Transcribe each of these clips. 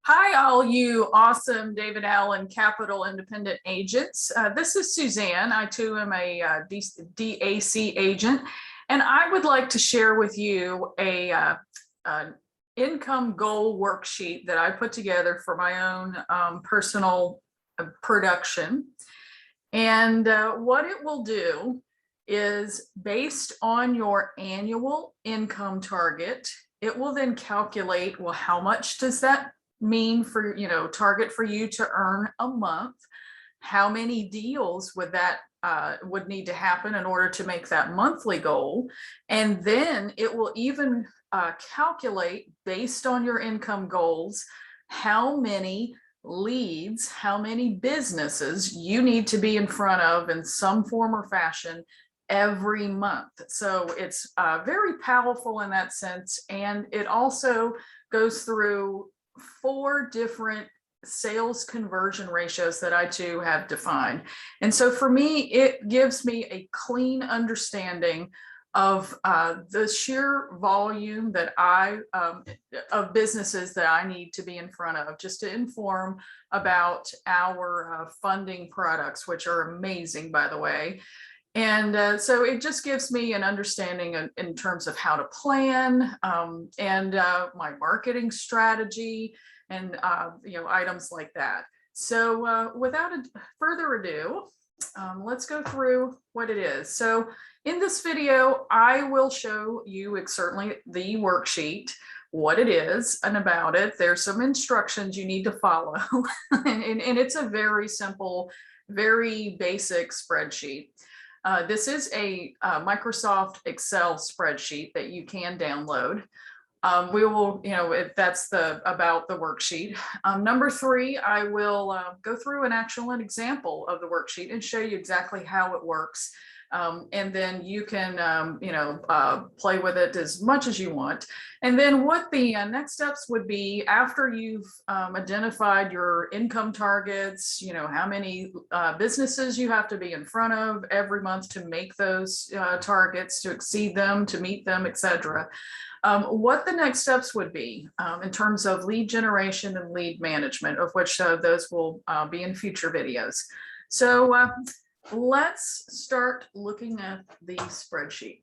Hi, all you awesome David Allen Capital Independent agents. This is Suzanne. I too am a DAC agent, and I would like to share with you an income goal worksheet that I put together for my own personal production. And what it will do is, based on your annual income target, it will then calculate, well, how much does that mean for, target for you to earn a month? How many deals would that would need to happen in order to make that monthly goal? And then it will even calculate, based on your income goals, how many leads, how many businesses you need to be in front of in some form or fashion every month. So it's very powerful in that sense. And it also goes through 4 different sales conversion ratios that I too have defined. And so for me, it gives me a clean understanding of the sheer volume that of businesses that I need to be in front of, just to inform about our funding products, which are amazing, by the way. And so it just gives me an understanding in terms of how to plan and my marketing strategy and items like that. So without further ado, let's go through what it is. So in this video, I will show you certainly the worksheet, what it is and about it. There's some instructions you need to follow, and it's a very simple, very basic spreadsheet. This is a Microsoft Excel spreadsheet that you can download. We will, that's about the worksheet. Number 3, I will go through an actual example of the worksheet and show you exactly how it works. And then you can, play with it as much as you want. And then what the next steps would be, after you've identified your income targets, how many businesses you have to be in front of every month to make those targets, to exceed them, to meet them, etc. What the next steps would be in terms of lead generation and lead management, of which those will be in future videos. So let's start looking at the spreadsheet.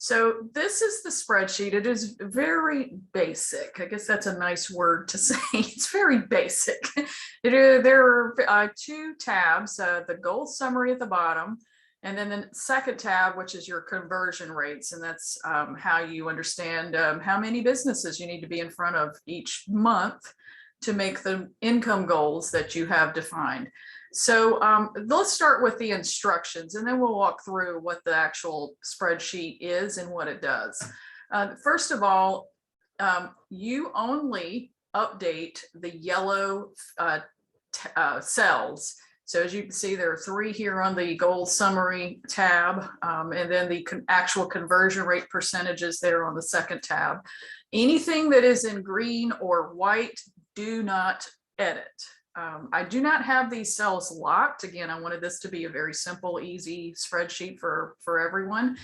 So this is the spreadsheet. It is very basic. I guess that's a nice word to say. It's very basic. There are 2 tabs, the goal summary at the bottom, and then the second tab, which is your conversion rates. And that's how you understand how many businesses you need to be in front of each month to make the income goals that you have defined. So let's start with the instructions, and then we'll walk through what the actual spreadsheet is and what it does. First of all, you only update the yellow cells. So as you can see, there are 3 here on the goal summary tab, and then the actual conversion rate percentages there on the second tab. Anything that is in green or white, do not edit. I do not have these cells locked. Again, I wanted this to be a very simple, easy spreadsheet for everyone.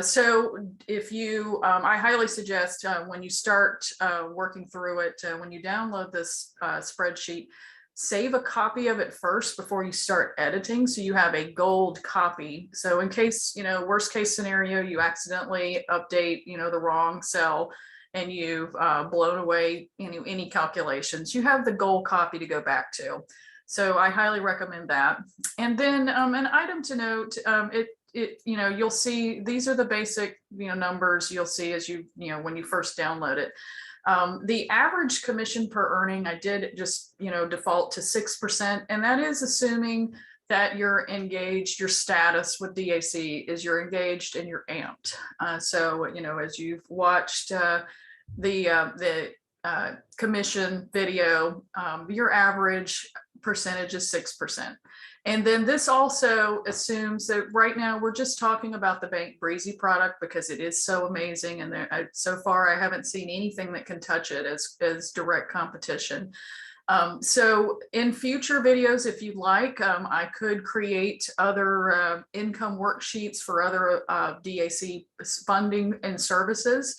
So if you, I highly suggest when you start working through it, when you download this spreadsheet, save a copy of it first before you start editing, so you have a gold copy. So in case, worst case scenario, you accidentally update, the wrong cell, and you've blown away any calculations, you have the gold copy to go back to. So I highly recommend that. And then an item to note, you'll see these are the basic numbers you'll see as when you first download it. The average commission per earning, I did just default to 6%, and that is assuming that you're engaged. Your status with DAC is you're engaged and you're amped. So as you've watched the commission video, your average percentage is 6%. And then this also assumes that right now we're just talking about the Bank Breezy product because it is so amazing, and so far I haven't seen anything that can touch it as direct competition. So in future videos, if you'd like, I could create other income worksheets for other DAC funding and services.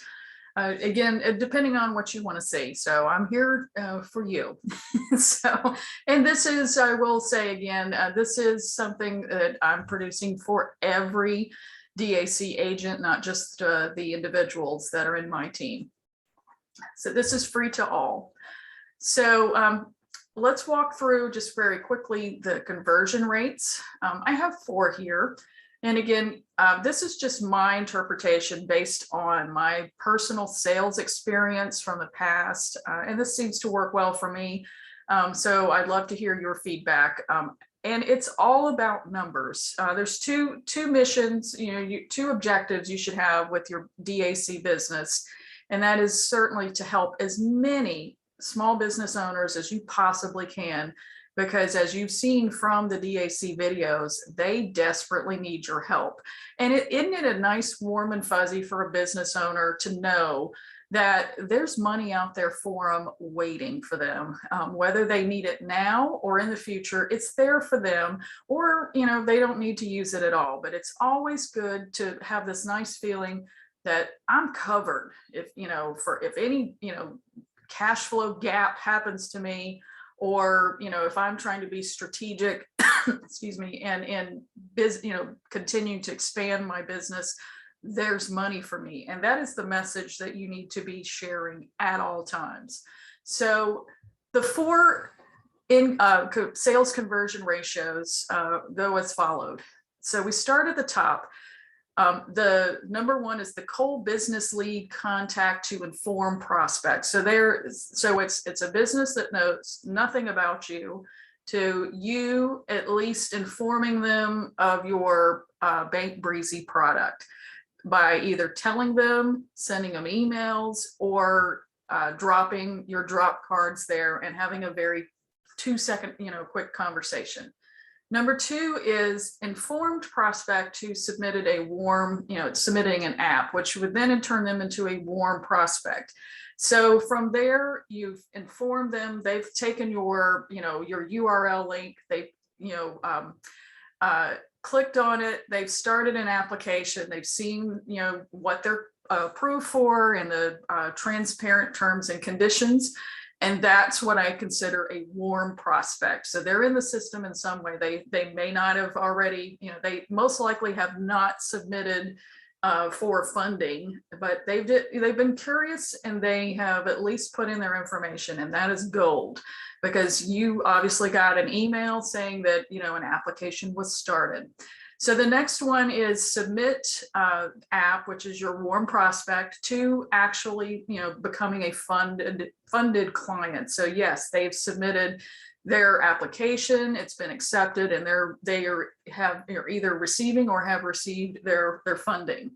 Again, depending on what you want to see. So I'm here for you. So, and this is, I will say again, this is something that I'm producing for every DAC agent, not just the individuals that are in my team. So this is free to all. So let's walk through just very quickly the conversion rates. I have 4 here. And again, this is just my interpretation based on my personal sales experience from the past. And this seems to work well for me. So I'd love to hear your feedback. And it's all about numbers. There's two missions, two objectives you should have with your DAC business. And that is certainly to help as many small business owners as you possibly can, because as you've seen from the DAC videos, they desperately need your help. And isn't it a nice warm and fuzzy for a business owner to know that there's money out there for them, waiting for them, whether they need it now or in the future, it's there for them, or, they don't need to use it at all. But it's always good to have this nice feeling that I'm covered if any, cash flow gap happens to me, or, if I'm trying to be strategic, excuse me, and continue to expand my business, there's money for me. And that is the message that you need to be sharing at all times. So the 4 sales conversion ratios go as followed. So we start at the top. The number 1 is the cold business lead contact to inform prospects. So it's a business that knows nothing about you, to you at least informing them of your Bank Breezy product by either telling them, sending them emails, or dropping your drop cards there and having a very 2-second, quick conversation. Number 2 is informed prospect who submitted a warm, submitting an app, which would then turn them into a warm prospect. So from there, you've informed them, they've taken your, your URL link, they've, clicked on it, they've started an application, they've seen, what they're approved for and the transparent terms and conditions. And that's what I consider a warm prospect. So they're in the system in some way. They may not have already, they most likely have not submitted for funding, but they've been curious and they have at least put in their information, and that is gold, because you obviously got an email saying that, an application was started. So the next one is submit app, which is your warm prospect, to actually, becoming a funded client. So yes, they've submitted their application, it's been accepted, and they are either receiving or have received their funding.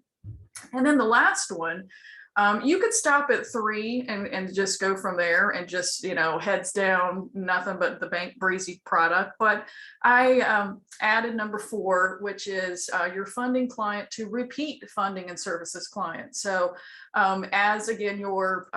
And then the last one, you could stop at 3 and just go from there and just, heads down, nothing but the Bank Breezy product. But I added number 4, which is your funding client to repeat funding and services client. So as again, your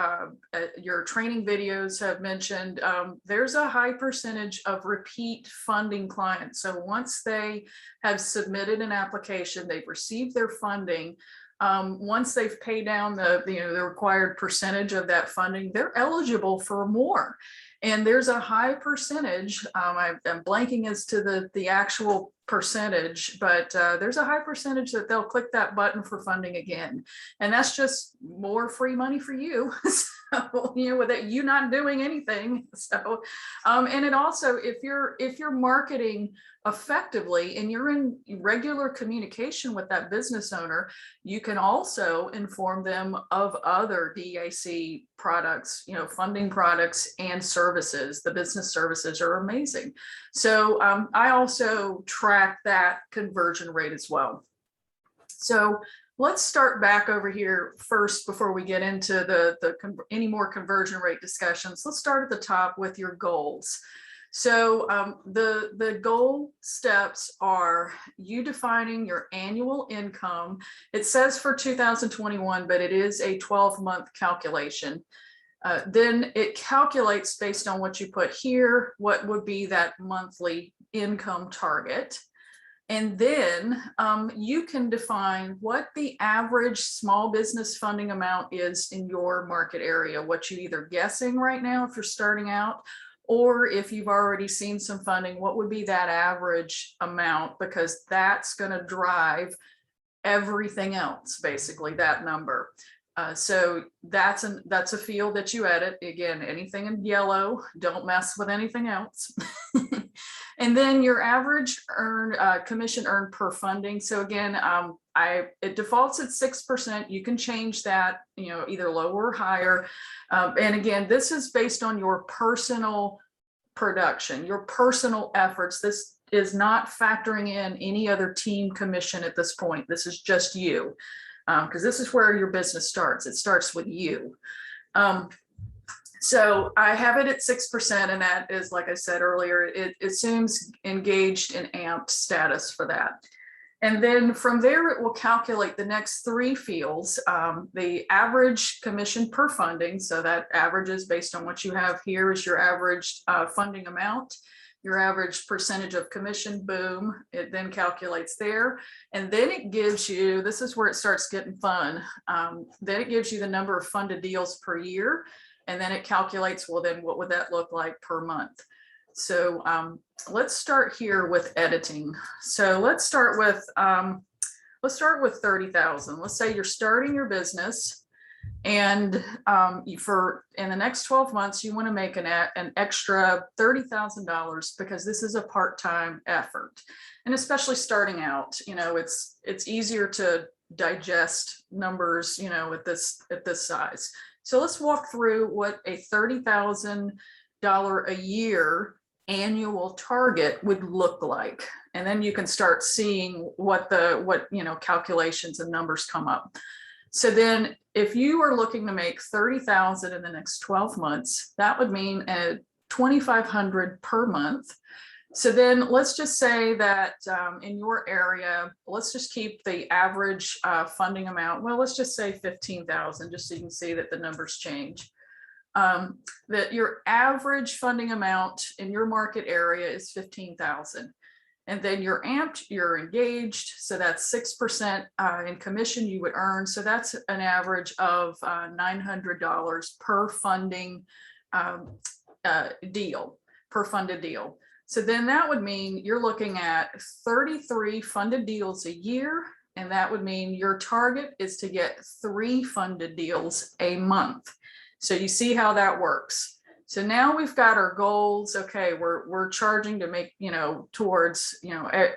training videos have mentioned, there's a high percentage of repeat funding clients. So once they have submitted an application, they've received their funding, once they've paid down the required percentage of that funding, they're eligible for more. And there's a high percentage, I'm blanking as to the actual percentage, but there's a high percentage that they'll click that button for funding again. And that's just more free money for you. So, with you not doing anything. So, and it also, if you're marketing effectively and you're in regular communication with that business owner, you can also inform them of other DAC products, funding products and services. The business services are amazing. So I also track that conversion rate as well. So let's start back over here first before we get into any more conversion rate discussions. Let's start at the top with your goals. So the goal steps are you defining your annual income. It says for 2021, but it is a 12-month calculation. Then it calculates based on what you put here, what would be that monthly income target. And then you can define what the average small business funding amount is in your market area, what you either guessing right now if you're starting out, or if you've already seen some funding, what would be that average amount? Because that's going to drive everything else, basically, that number. So that's a field that you edit. Again, anything in yellow, don't mess with anything else. And then your average commission earned per funding. So again, it defaults at 6%. You can change that, either lower or higher. And again, this is based on your personal production, your personal efforts. This is not factoring in any other team commission at this point. This is just you, because this is where your business starts. It starts with you. So I have it at 6%, and that is, like I said earlier, it assumes engaged and amped status for that. And then from there, it will calculate the next three fields, the average commission per funding. So that average is based on what you have here is your average funding amount, your average percentage of commission, boom, it then calculates there. And then it gives you, this is where it starts getting fun. Then it gives you the number of funded deals per year. And then it calculates, well, then what would that look like per month? So let's start here with editing. So let's start with 30,000. Let's say you're starting your business, and in the next 12 months, you want to make an extra $30,000 because this is a part-time effort. And especially starting out, it's easier to digest numbers, at this size. So let's walk through what a $30,000 a year annual target would look like. And then you can start seeing what calculations and numbers come up. So then if you are looking to make 30,000 in the next 12 months, that would mean a 2,500 per month. So then let's just say that in your area, let's just keep the average funding amount. Well, let's just say 15,000, just so you can see that the numbers change. That your average funding amount in your market area is 15,000. And then you're amped, you're engaged. So that's 6% in commission you would earn. So that's an average of $900 per funding deal, per funded deal. So then that would mean you're looking at 33 funded deals a year. And that would mean your target is to get 3 funded deals a month. So you see how that works. So now we've got our goals. Okay, we're charging to make, towards,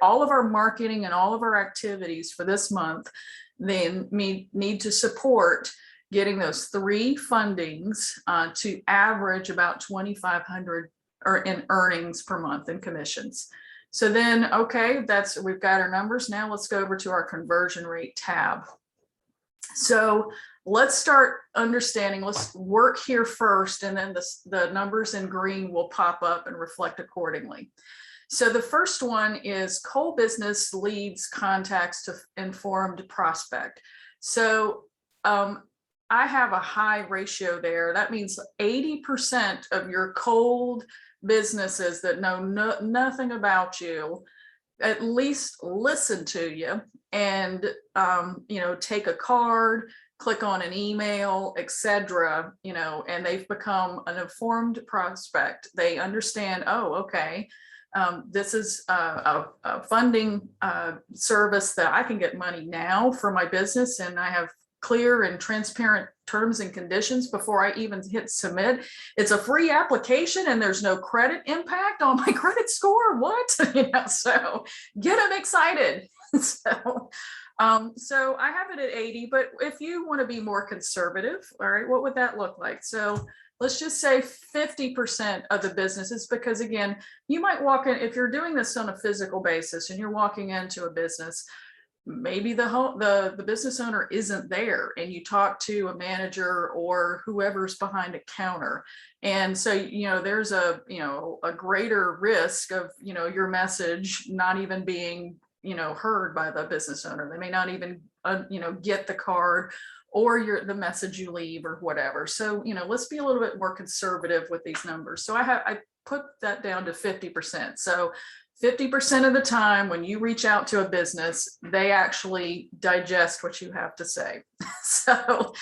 all of our marketing and all of our activities for this month, then need to support getting those 3 fundings to average about 2,500 or in earnings per month in commissions. So then, okay, we've got our numbers. Now let's go over to our conversion rate tab. So let's start understanding, let's work here first, and then the numbers in green will pop up and reflect accordingly. So the first one is cold business leads contacts to informed prospect. So I have a high ratio there. That means 80% of your cold businesses that know nothing about you at least listen to you and take a card, click on an email, etc., and they've become an informed prospect. They understand, oh, okay, this is a funding service that I can get money now for my business, and I have clear and transparent terms and conditions before I even hit submit. It's a free application and there's no credit impact on my credit score. What? So get them excited. So I have it at 80, but if you want to be more conservative, all right, what would that look like? So let's just say 50% of the businesses, because again, you might walk in, if you're doing this on a physical basis and you're walking into a business, maybe the business owner isn't there, and you talk to a manager or whoever's behind a counter. And so, there's a greater risk of, your message not even being, heard by the business owner. They may not even, get the card or the message you leave or whatever. So, let's be a little bit more conservative with these numbers. So I put that down to 50%. So 50% of the time when you reach out to a business, they actually digest what you have to say. So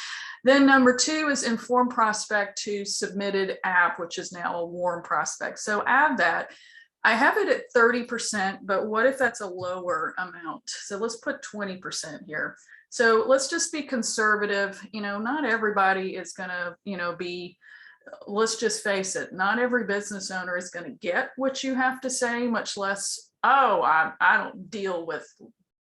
then number 2 is inform prospect to submitted app, which is now a warm prospect. So add that. I have it at 30%, but what if that's a lower amount? So let's put 20% here. So let's just be conservative. Not everybody is going to, be, let's just face it, not every business owner is going to get what you have to say, much less, oh, I don't deal with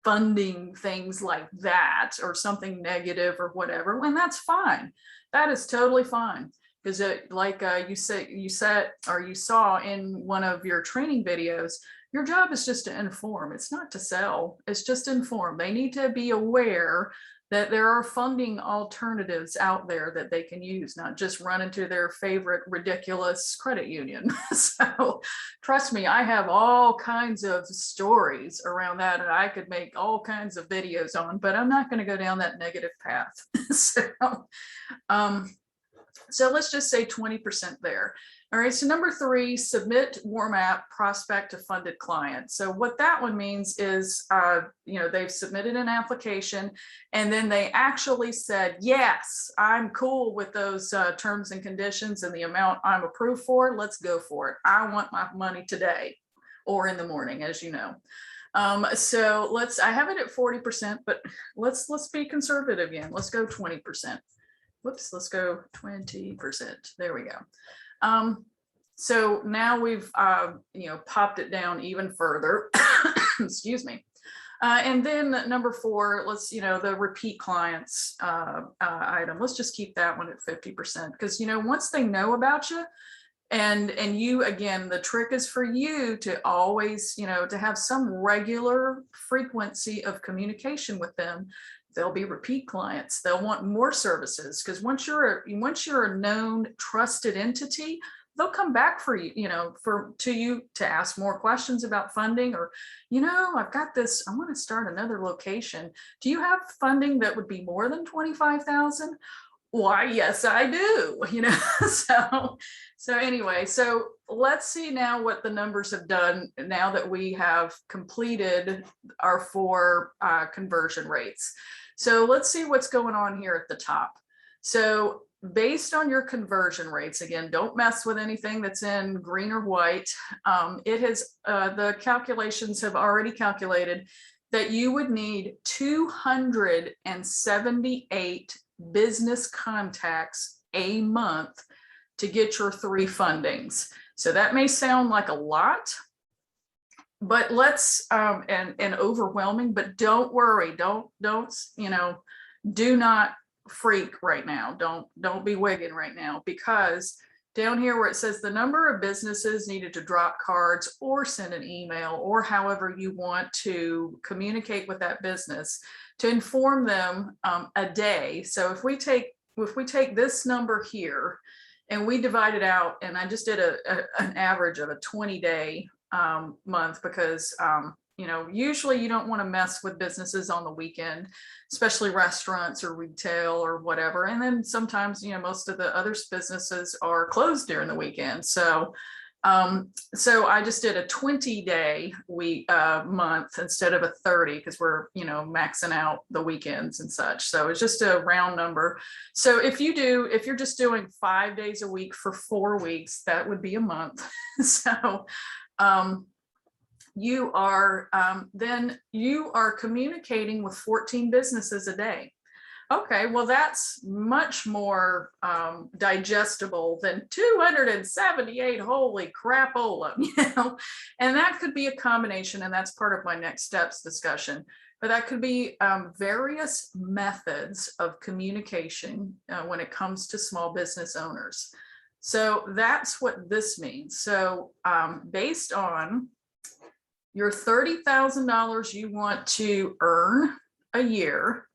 funding things like that or something negative or whatever. And that's fine. That is totally fine. Because you saw in one of your training videos, your job is just to inform. It's not to sell. It's just inform. They need to be aware that there are funding alternatives out there that they can use, not just run into their favorite ridiculous credit union. So trust me, I have all kinds of stories around that, and I could make all kinds of videos on, but I'm not going to go down that negative path. So let's just say 20% there. All right, so number 3, submit warm app prospect to funded client. So what that one means is, they've submitted an application and then they actually said, yes, I'm cool with those terms and conditions and the amount I'm approved for. Let's go for it. I want my money today or in the morning, as you know. So I have it at 40%, but let's be conservative again. Let's go 20%. Whoops, let's go 20%. There we go. So now we've, popped it down even further. Excuse me. And then number 4, let's, the repeat clients item. Let's just keep that one at 50% because, once they know about you, and you, again, the trick is for you to always, to have some regular frequency of communication with them. They'll be repeat clients. They'll want more services because once you're a known, trusted entity, they'll come back for you, to ask more questions about funding or, I've got this, I want to start another location. Do you have funding that would be more than 25,000? Why, yes, I do, So anyway, so let's see now what the numbers have done now that we have completed our 4 conversion rates. So let's see what's going on here at the top. So based on your conversion rates, again, don't mess with anything that's in green or white. The calculations have already calculated that you would need 278 business contacts a month to get your 3 fundings. So that may sound like a lot, but let's and overwhelming, but don't worry. Don't do not freak right now. Don't be wigging right now, because down here where it says the number of businesses needed to drop cards or send an email or however you want to communicate with that business to inform them a day. So if we take this number here and we divide it out, and I just did an average of a 20-day month because usually you don't want to mess with businesses on the weekend, especially restaurants or retail or whatever. And then sometimes, most of the other businesses are closed during the weekend. So I just did a 20-day month instead of a 30 because we're, maxing out the weekends and such. So it's just a round number. So if you're just doing 5 days a week for 4 weeks, that would be a month. So, you are communicating with 14 businesses a day. Okay, well, that's much more digestible than 278. Holy crapola, and that could be a combination, and that's part of my next steps discussion. But that could be various methods of communication when it comes to small business owners. So that's what this means. So based on your $30,000 you want to earn a year,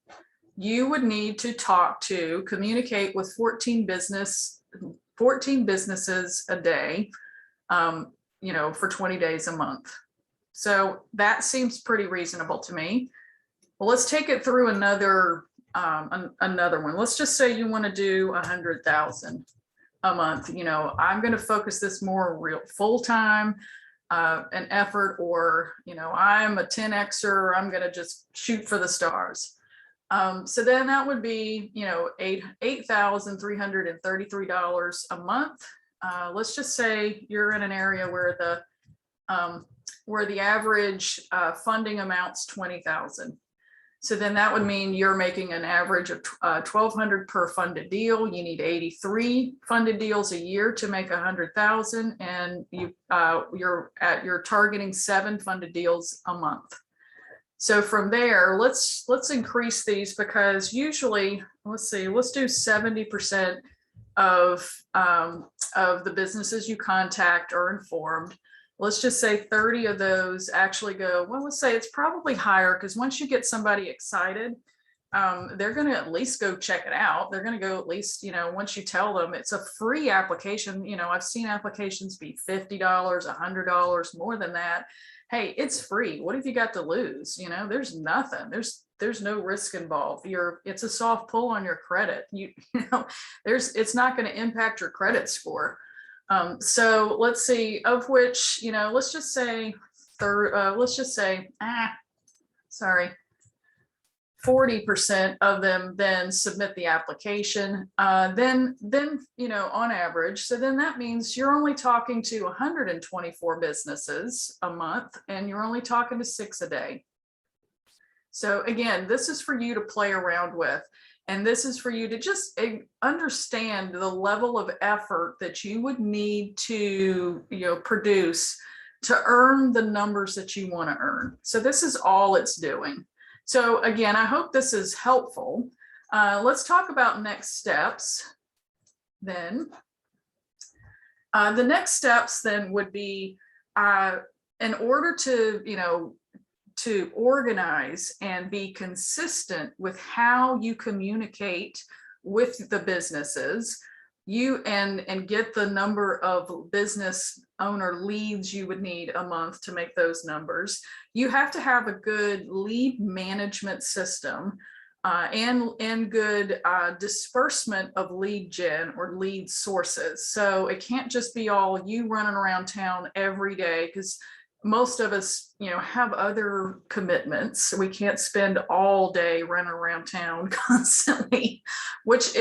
you would need to communicate with 14 businesses a day, for 20 days a month. So that seems pretty reasonable to me. Well, let's take it through another one. Let's just say you want to do 100,000 a month. I'm going to focus this more real full time. an effort, or, I'm a 10Xer, I'm going to just shoot for the stars. So then that would be, $8,333 a month. Let's just say you're in an area where the average funding amount's 20,000. So then that would mean you're making an average of $1,200 per funded deal. You need 83 funded deals a year to make 100,000, and you're targeting 7 funded deals a month. So from there, let's increase these, because usually, let's do 70% of the businesses you contact are informed. Let's just say 30 of those actually go, well, let's say it's probably higher, because once you get somebody excited, they're going to at least go check it out. They're going to go at least, once you tell them it's a free application. I've seen applications be $50, $100, more than that. Hey, it's free. What have you got to lose? There's nothing. There's no risk involved. It's a soft pull on your credit. It's not going to impact your credit score. So let's see, of which, let's just say 40% of them then submit the application, then on average. So then that means you're only talking to 124 businesses a month, and you're only talking to 6 a day. So again, this is for you to play around with, and this is for you to just understand the level of effort that you would need to produce to earn the numbers that you want to earn. So this is all it's doing. So again, I hope this is helpful. Let's talk about next steps then. The next steps then would be, in order to organize and be consistent with how you communicate with the businesses, and get the number of business owner leads you would need a month to make those numbers. You have to have a good lead management system, and good disbursement of lead gen or lead sources. So it can't just be all you running around town every day, because most of us, have other commitments. We can't spend all day running around town constantly, which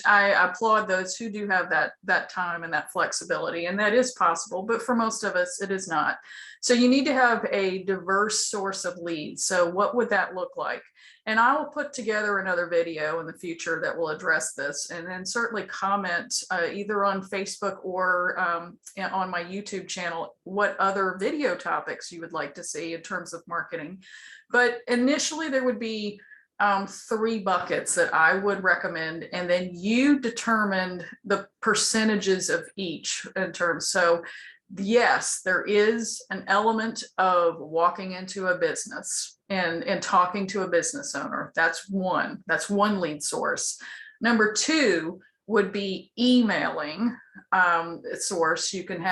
I applaud those who do have that time and that flexibility, and that is possible. But for most of us, it is not. So you need to have a diverse source of leads. So what would that look like? And I will put together another video in the future that will address this, and then certainly comment either on Facebook or on my YouTube channel what other video topics you would like to see in terms of marketing. But initially there would be 3 buckets that I would recommend, and then you determined the percentages of each in terms. So yes, there is an element of walking into a business and talking to a business owner. That's one lead source. Number 2 would be emailing source. You can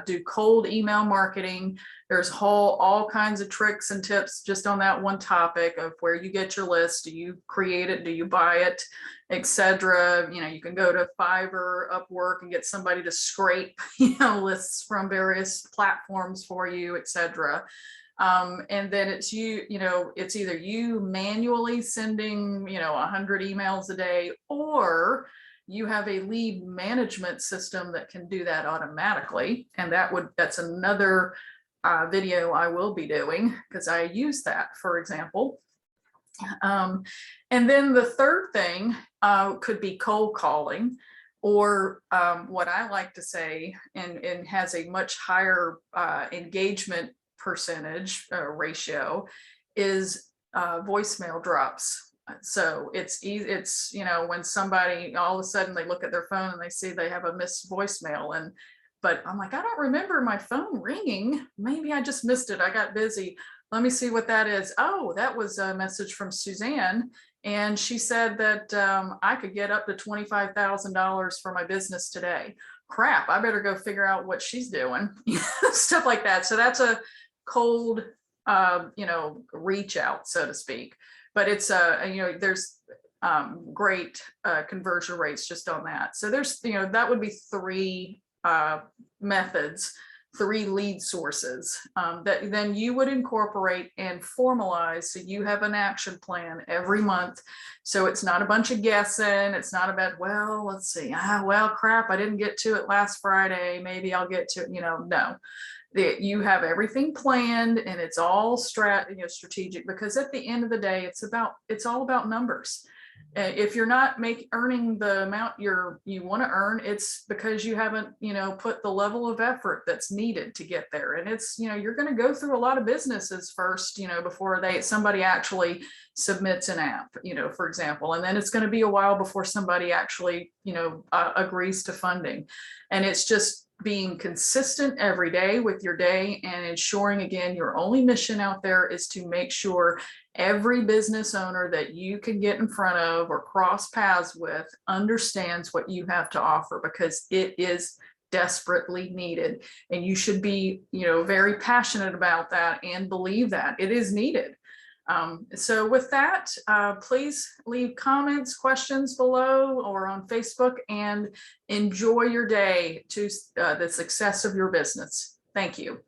do cold email marketing. There's all kinds of tricks and tips just on that one topic of where you get your list. Do you create it? Do you buy it? Etc. You can go to Fiverr, Upwork, and get somebody to scrape lists from various platforms for you, etc. And then it's it's either you manually sending 100 emails a day, or you have a lead management system that can do that automatically. And that's another video I will be doing, because I use that, for example. And then the third thing could be cold calling, or what I like to say, and has a much higher engagement percentage ratio, is voicemail drops. So it's when somebody all of a sudden they look at their phone and they see they have a missed voicemail, but I'm like, I don't remember my phone ringing. Maybe I just missed it. I got busy. Let me see what that is. Oh, that was a message from Suzanne. And she said that I could get up to $25,000 for my business today. Crap, I better go figure out what she's doing. Stuff like that. So that's a cold, reach out, so to speak. But it's, there's great conversion rates just on that. So there's, that would be 3 methods 3 lead sources that then you would incorporate and formalize. So you have an action plan every month. So it's not a bunch of guessing. It's not about, well, let's see, well, crap, I didn't get to it last Friday. Maybe I'll get to it, no. You have everything planned and it's all strategic, because at the end of the day, it's all about numbers. If you're not earning the amount you want to earn, it's because you haven't, put the level of effort that's needed to get there. And it's, you're going to go through a lot of businesses first, before somebody actually submits an app, for example, and then it's going to be a while before somebody actually, agrees to funding. And it's just being consistent every day with your day and ensuring, again, your only mission out there is to make sure every business owner that you can get in front of or cross paths with understands what you have to offer, because it is desperately needed. And you should be, very passionate about that and believe that it is needed. So with that, please leave comments, questions below or on Facebook, and enjoy your day to the success of your business. Thank you.